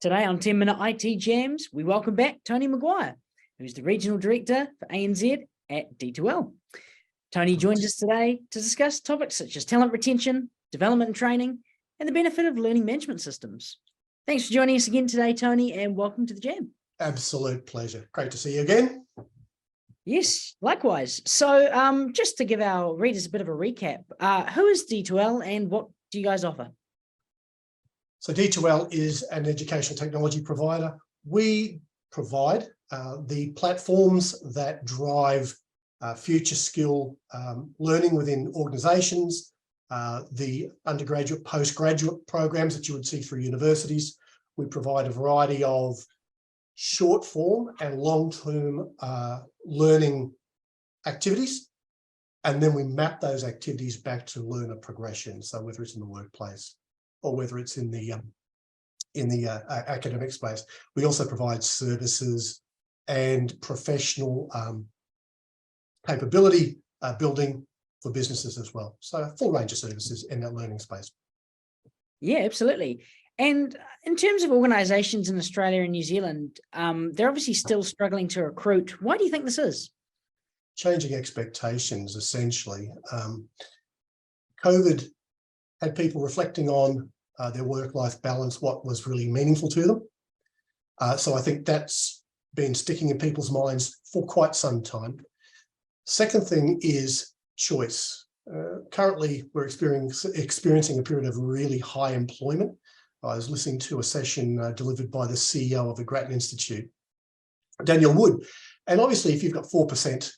Today on 10-Minute IT Jams, we welcome back Tony Maguire, who's the Regional Director for ANZ at D2L. Tony joins us today to discuss topics such as talent retention, development and training, and the benefit of learning management systems. Thanks for joining us again today, Tony, and welcome to the Jam. Absolute pleasure. Great to see you again. Yes, likewise. So just to give our readers a bit of a recap, who is D2L and what do you guys offer? So D2L is an educational technology provider. We provide the platforms that drive future skill learning within organisations, the undergraduate, postgraduate programs that you would see through universities. We provide a variety of short form and long-term learning activities, and then we map those activities back to learner progression. So whether it's in the workplace or whether it's in the academic space, we also provide services and professional capability building for businesses as well. So a full range of services in that learning space. Yeah, absolutely. And in terms of organisations in Australia and New Zealand, they're obviously still struggling to recruit. Why do you think this is? Changing expectations, essentially. COVID had people reflecting on their work-life balance, what was really meaningful to them. So I think that's been sticking in people's minds for quite some time. Second thing is choice. Currently, we're experiencing a period of really high employment. I was listening to a session delivered by the CEO of the Grattan Institute, Daniel Wood. And obviously, if you've got 4%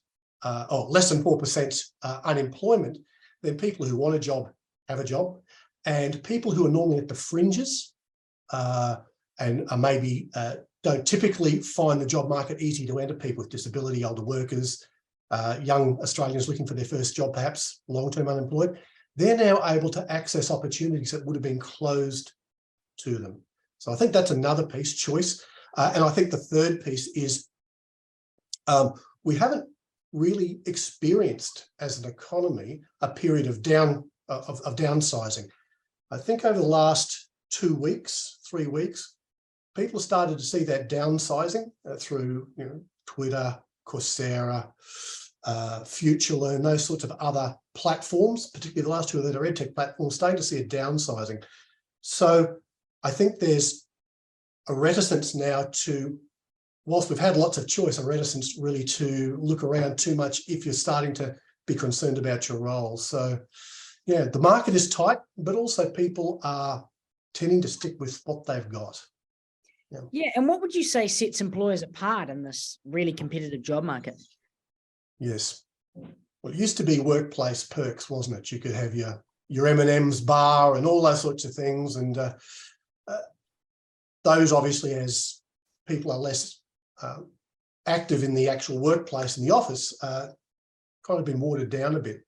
or less than 4% unemployment, then people who want a job have a job. And people who are normally at the fringes and are maybe don't typically find the job market easy to enter, people with disability, older workers, young Australians looking for their first job, perhaps long-term unemployed, they're now able to access opportunities that would have been closed to them. So I think that's another piece, choice. And I think the third piece is we haven't really experienced as an economy a period of downsizing. I think over the last 2 weeks, 3 weeks, people started to see that downsizing through Twitter, Coursera, FutureLearn, those sorts of other platforms, particularly the last two that are edtech platforms, starting to see a downsizing. So I think there's a reticence now to, whilst we've had lots of choice, a reticence really to look around too much if you're starting to be concerned about your role. So yeah, the market is tight, but also people are tending to stick with what they've got. Yeah, and what would you say sets employers apart in this really competitive job market? Yes. Well, it used to be workplace perks, wasn't it? You could have your M&M's bar and all those sorts of things. And those obviously, as people are less active in the actual workplace in the office, kind of been watered down a bit.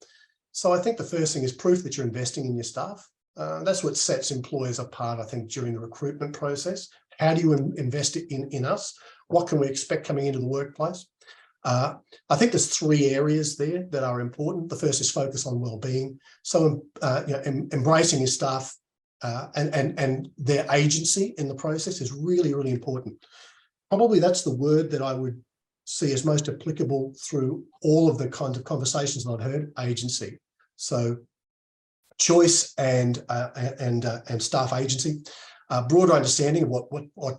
So I think the first thing is proof that you're investing in your staff. That's what sets employers apart, I think, during the recruitment process. How do you invest in us? What can we expect coming into the workplace? I think there's 3 areas there that are important. The first is focus on well-being. So embracing your staff and their agency in the process is really, really important. Probably that's the word that I would see as most applicable through all of the kinds of conversations that I've heard, agency. So choice and staff agency, broader understanding of what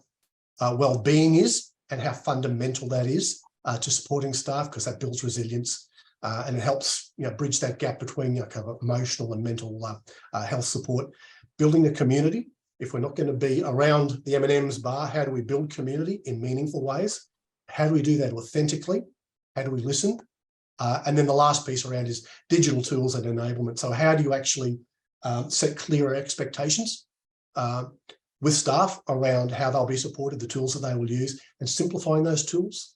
well-being is and how fundamental that is to supporting staff, because that builds resilience and it helps bridge that gap between kind of emotional and mental health support. Building a community. If we're not going to be around the M&M's bar, how do we build community in meaningful ways? How do we do that authentically? How do we listen? And then the last piece around is digital tools and enablement. So how do you actually set clearer expectations with staff around how they'll be supported, the tools that they will use, and simplifying those tools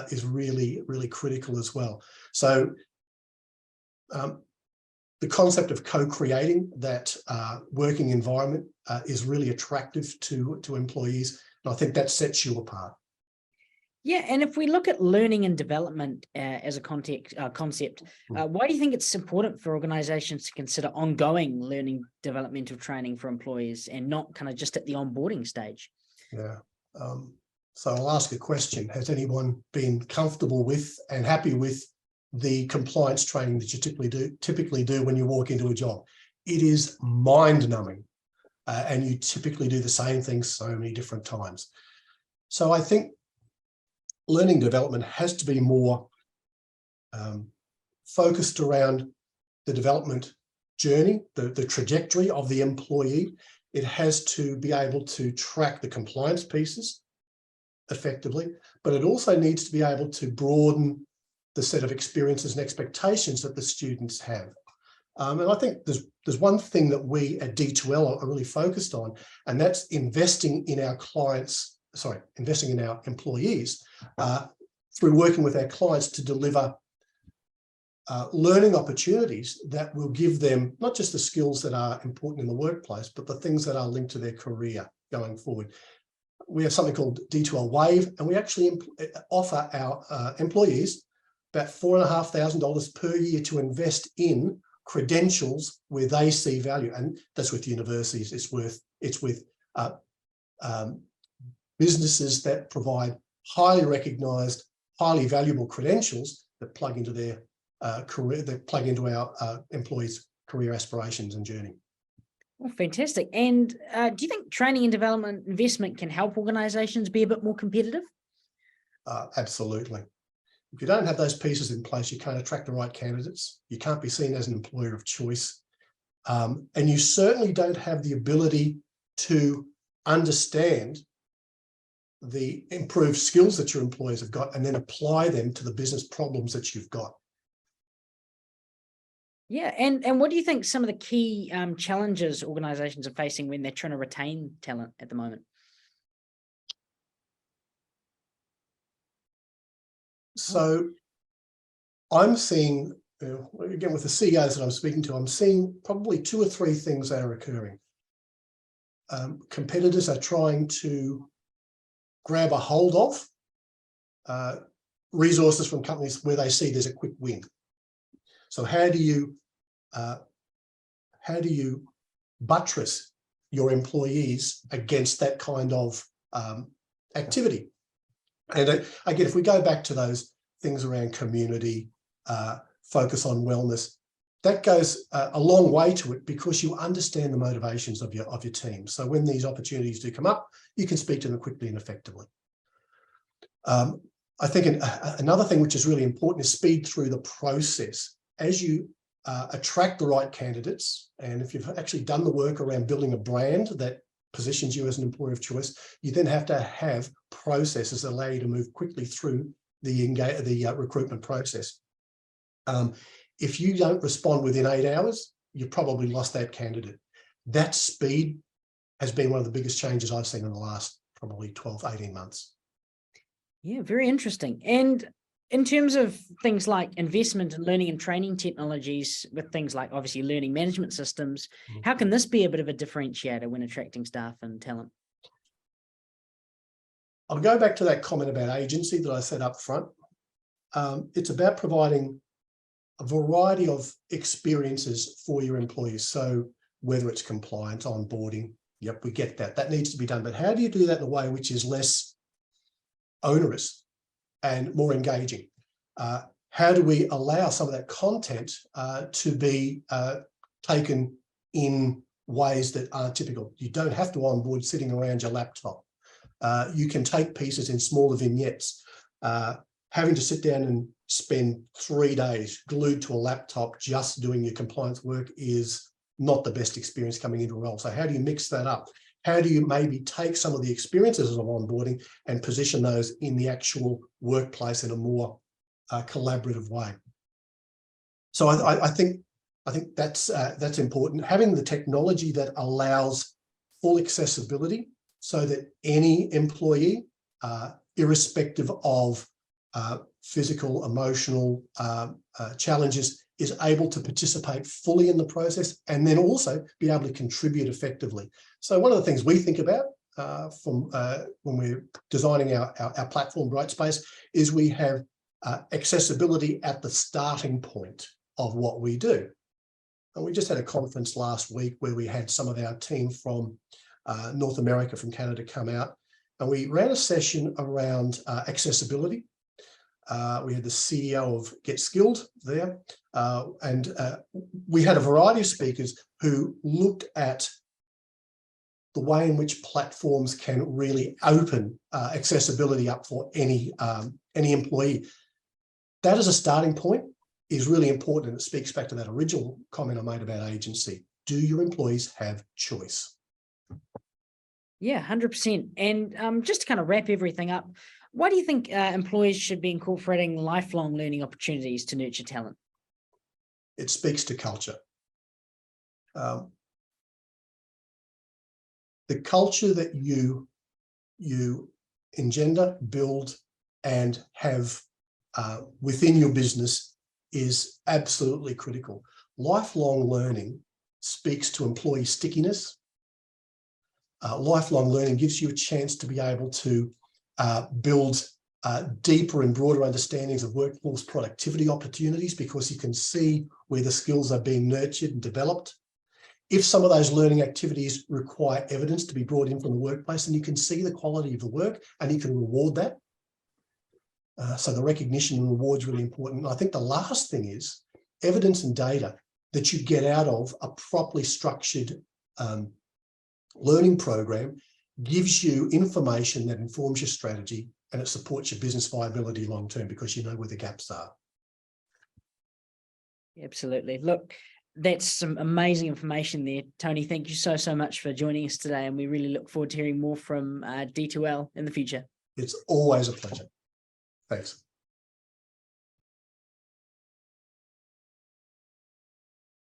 is really, really critical as well. So the concept of co-creating that working environment is really attractive to employees. And I think that sets you apart. Yeah, and if we look at learning and development as a concept, why do you think it's important for organisations to consider ongoing learning developmental training for employees and not kind of just at the onboarding stage? Yeah. So I'll ask a question. Has anyone been comfortable with and happy with the compliance training that you typically do when you walk into a job? It is mind-numbing, and you typically do the same thing so many different times. So I think learning development has to be more focused around the development journey, the trajectory of the employee. It has to be able to track the compliance pieces effectively, but it also needs to be able to broaden the set of experiences and expectations that the students have. And I think there's one thing that we at D2L are really focused on, and that's investing in our employees through working with our clients to deliver learning opportunities that will give them not just the skills that are important in the workplace, but the things that are linked to their career going forward. We have something called D2L Wave, and we actually offer our employees about $4,500 per year to invest in credentials where they see value, and that's with universities. It's with businesses that provide highly recognised, highly valuable credentials that plug into their career, that plug into our employees' career aspirations and journey. Well, fantastic. And do you think training and development investment can help organisations be a bit more competitive? Absolutely. If you don't have those pieces in place, you can't attract the right candidates. You can't be seen as an employer of choice. And you certainly don't have the ability to understand the improved skills that your employees have got and then apply them to the business problems that you've got. Yeah, and what do you think some of the key challenges organisations are facing when they're trying to retain talent at the moment? So I'm seeing, again, with the CEOs that I'm speaking to, I'm seeing probably 2 or 3 things that are occurring. Competitors are trying to grab a hold of resources from companies where they see there's a quick win. So how do you buttress your employees against that kind of activity? And again, if we go back to those things around community, focus on wellness, that goes a long way to it, because you understand the motivations of your team. So when these opportunities do come up, you can speak to them quickly and effectively. I think another thing which is really important is speed through the process. As you attract the right candidates, and if you've actually done the work around building a brand that positions you as an employer of choice, you then have to have processes that allow you to move quickly through the recruitment process. If you don't respond within 8 hours, you've probably lost that candidate. That speed has been one of the biggest changes I've seen in the last probably 12, 18 months. Yeah, very interesting. And in terms of things like investment in learning and training technologies, with things like obviously learning management systems, how can this be a bit of a differentiator when attracting staff and talent? I'll go back to that comment about agency that I said up front. It's about providing a variety of experiences for your employees. So whether it's compliance, onboarding, yep, we get that. That needs to be done. But how do you do that in a way which is less onerous and more engaging? How do we allow some of that content to be taken in ways that aren't typical? You don't have to onboard sitting around your laptop. You can take pieces in smaller vignettes. Having to sit down and spend 3 days glued to a laptop just doing your compliance work is not the best experience coming into a role. So how do you mix that up? How do you maybe take some of the experiences of onboarding and position those in the actual workplace in a more collaborative way? So I think that's important. Having the technology that allows full accessibility so that any employee, irrespective of physical, emotional challenges, is able to participate fully in the process and then also be able to contribute effectively. So one of the things we think about from when we're designing our platform Brightspace is we have accessibility at the starting point of what we do. And we just had a conference last week where we had some of our team from North America, from Canada, come out. And we ran a session around accessibility. We had the CEO of Get Skilled there, and we had a variety of speakers who looked at the way in which platforms can really open accessibility up for any employee. That as a starting point is really important, and it speaks back to that original comment I made about agency. Do your employees have choice? Yeah, 100%. And just to kind of wrap everything up, why do you think employers should be incorporating lifelong learning opportunities to nurture talent? It speaks to culture. The culture that you engender, build, and have within your business is absolutely critical. Lifelong learning speaks to employee stickiness. Lifelong learning gives you a chance to be able to build deeper and broader understandings of workforce productivity opportunities, because you can see where the skills are being nurtured and developed. If some of those learning activities require evidence to be brought in from the workplace, then you can see the quality of the work and you can reward that. So the recognition and reward is really important. And I think the last thing is evidence and data that you get out of a properly structured learning program gives you information that informs your strategy, and it supports your business viability long-term because you know where the gaps are. Absolutely. Look, that's some amazing information there. Tony, thank you so much for joining us today, and we really look forward to hearing more from D2L in the future. It's always a pleasure. Thanks.